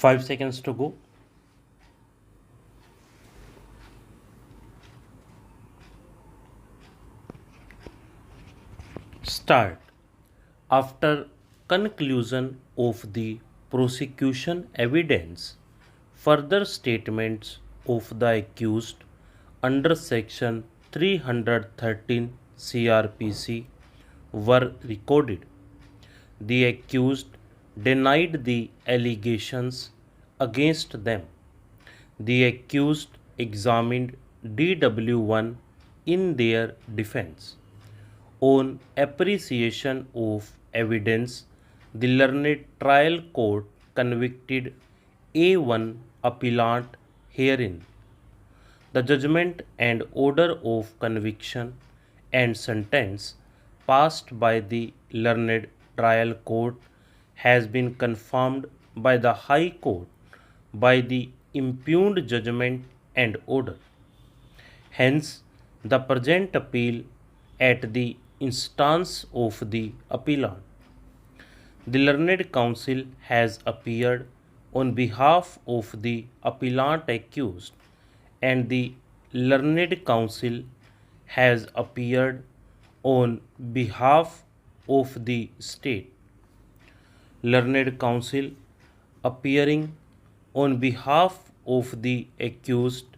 5 seconds to go. Start. After conclusion of the prosecution evidence, further statements of the accused under section 313 CRPC were recorded. The accused denied the allegations against them. The accused examined DW1 in their defense. On appreciation of evidence, the learned trial court convicted A1 appellant herein. The judgment and order of conviction and sentence passed by the learned trial court has been confirmed by the High Court by the impugned judgment and order. Hence, the present appeal at the instance of the appellant. The learned counsel has appeared on behalf of the appellant accused, and the learned counsel has appeared on behalf of the state. Learned counsel appearing on behalf of the accused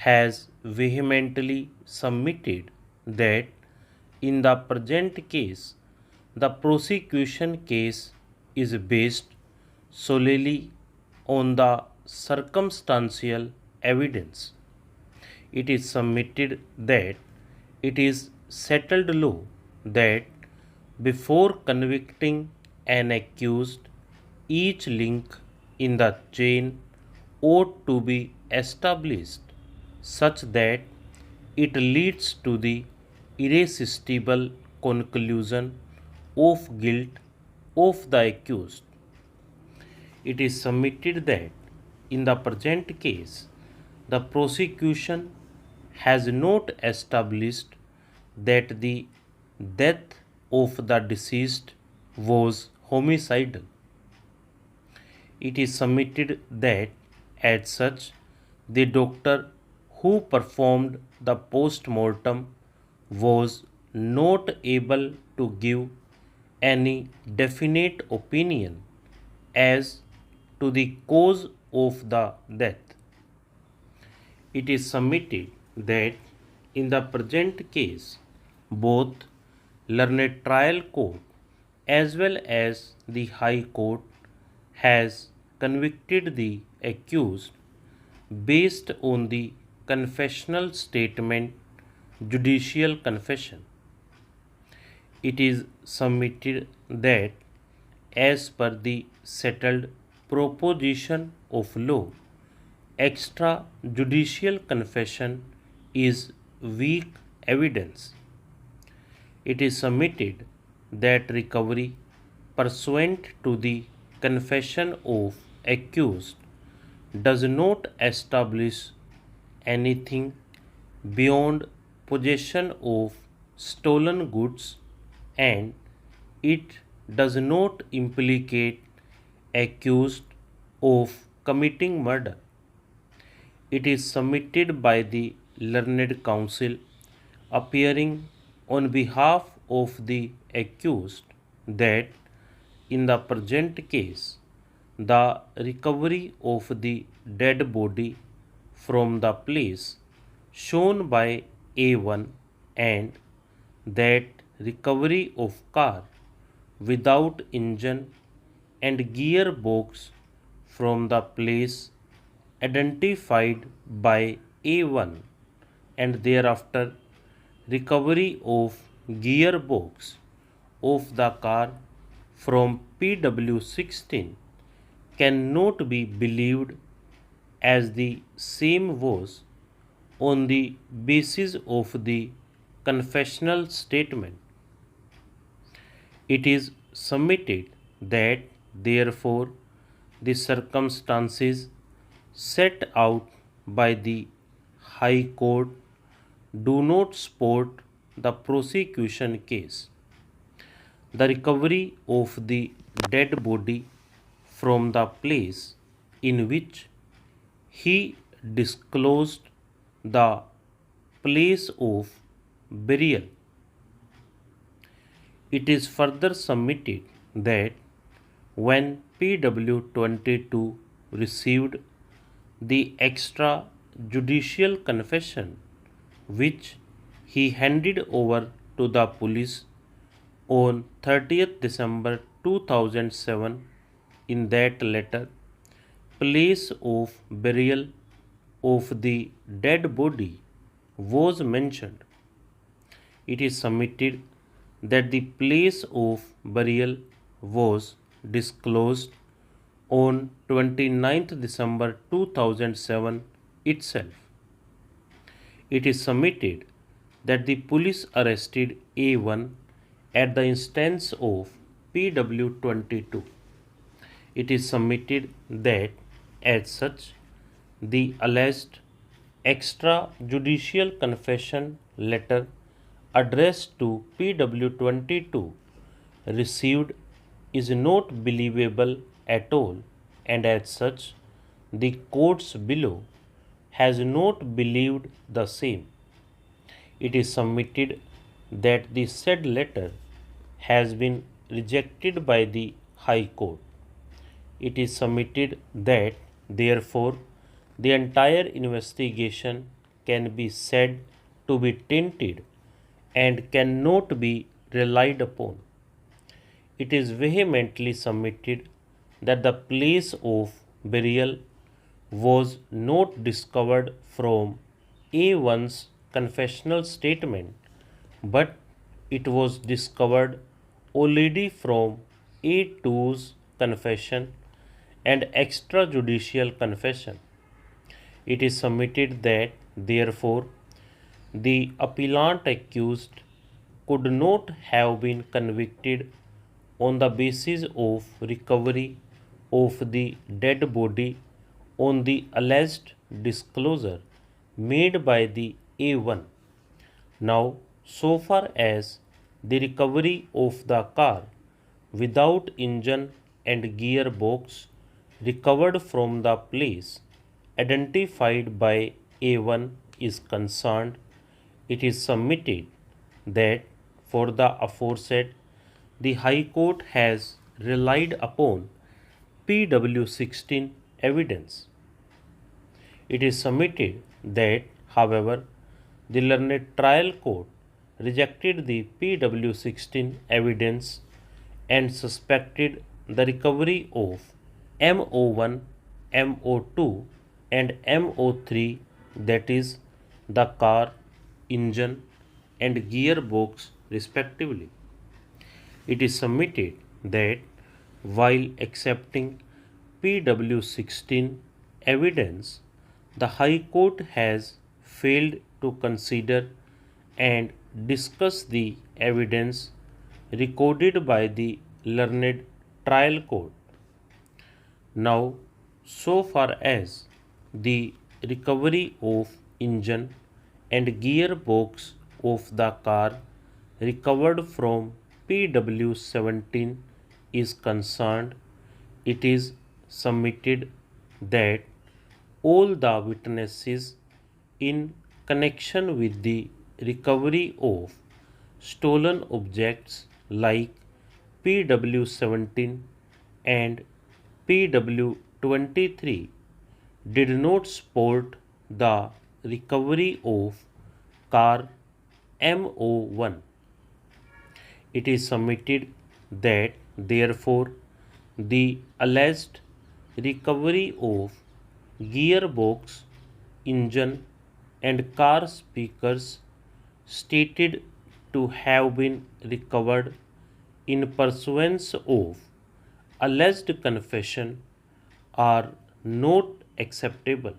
has vehemently submitted that in the present case, the prosecution case is based solely on the circumstantial evidence. It is submitted that it is settled law that before convicting an accused, each link in the chain ought to be established such that it leads to the irresistible conclusion of guilt of the accused. It is submitted that in the present case, the prosecution has not established that the death of the deceased was homicidal. It is submitted that, as such, the doctor who performed the post mortem was not able to give any definite opinion as to the cause of the death. It is submitted that in the present case, both learned trial court as well as the High Court has convicted the accused based on the confessional statement, judicial confession. It is submitted that as per the settled proposition of law, extrajudicial confession is weak evidence. It is submitted that recovery pursuant to the confession of accused does not establish anything beyond possession of stolen goods, and it does not implicate accused of committing murder. It is submitted by the learned counsel appearing on behalf of the accused that in the present case, the recovery of the dead body from the place shown by A1 and that recovery of car without engine and gearbox from the place identified by A1 and thereafter recovery of gearbox of the car from PW16 cannot be believed as the same was on the basis of the confessional statement. It is submitted that therefore the circumstances set out by the High Court do not support the prosecution case. The recovery of the dead body from the place in which he disclosed the place of burial. It is further submitted that when PW22 received the extrajudicial confession which he handed over to the police on 30th December 2007, in that letter, place of burial of the dead body was mentioned. It is submitted that the place of burial was disclosed on 29th December 2007 itself. It is submitted that the police arrested A1 at the instance of PW22. It is submitted that, as such, the alleged extrajudicial confession letter addressed to PW22 received is not believable at all, and as such, the courts below has not believed the same. It is submitted that the said letter has been rejected by the High Court. It is submitted that, therefore, the entire investigation can be said to be tainted and cannot be relied upon. It is vehemently submitted that the place of burial was not discovered from A1's confessional statement, but it was discovered already from A2's confession and extrajudicial confession. It is submitted that, therefore, the appellant accused could not have been convicted on the basis of recovery of the dead body on the alleged disclosure made by the A1. Now, so far as the recovery of the car without engine and gearbox recovered from the place identified by A1 is concerned, it is submitted that for the aforesaid, the High Court has relied upon PW16 evidence. It is submitted that, however, the learned trial court rejected the PW16 evidence and suspected the recovery of MO1, MO2 and MO3, that is, the car, engine and gearbox respectively. It is submitted that while accepting PW16 evidence, the High Court has failed to consider and discuss the evidence recorded by the learned trial court. Now, so far as the recovery of engine and gearbox of the car recovered from PW17 is concerned, it is submitted that all the witnesses in connection with the recovery of stolen objects like PW17 and PW23 did not support the recovery of car MO1. It is submitted that, therefore, the alleged recovery of gearbox, engine and car speakers stated to have been recovered in pursuance of alleged confession are not acceptable.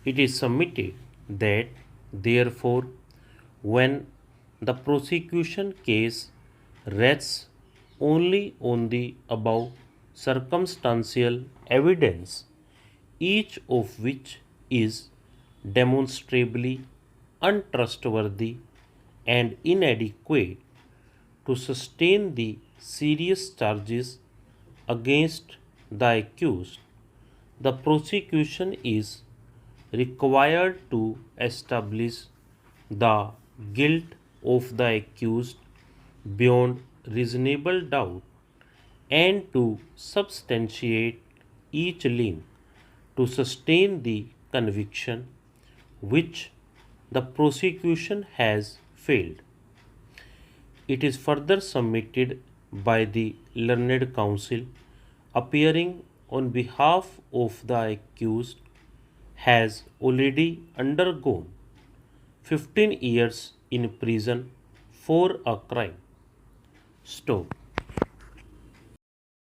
It is submitted that, therefore, when the prosecution case rests only on the above circumstantial evidence, each of which is demonstrably untrustworthy and inadequate to sustain the serious charges against the accused, the prosecution is required to establish the guilt of the accused beyond reasonable doubt and to substantiate each lien to sustain the conviction which the prosecution has failed. It is further submitted by the learned counsel appearing on behalf of the accused has already undergone 15 years in prison for a crime. Stop.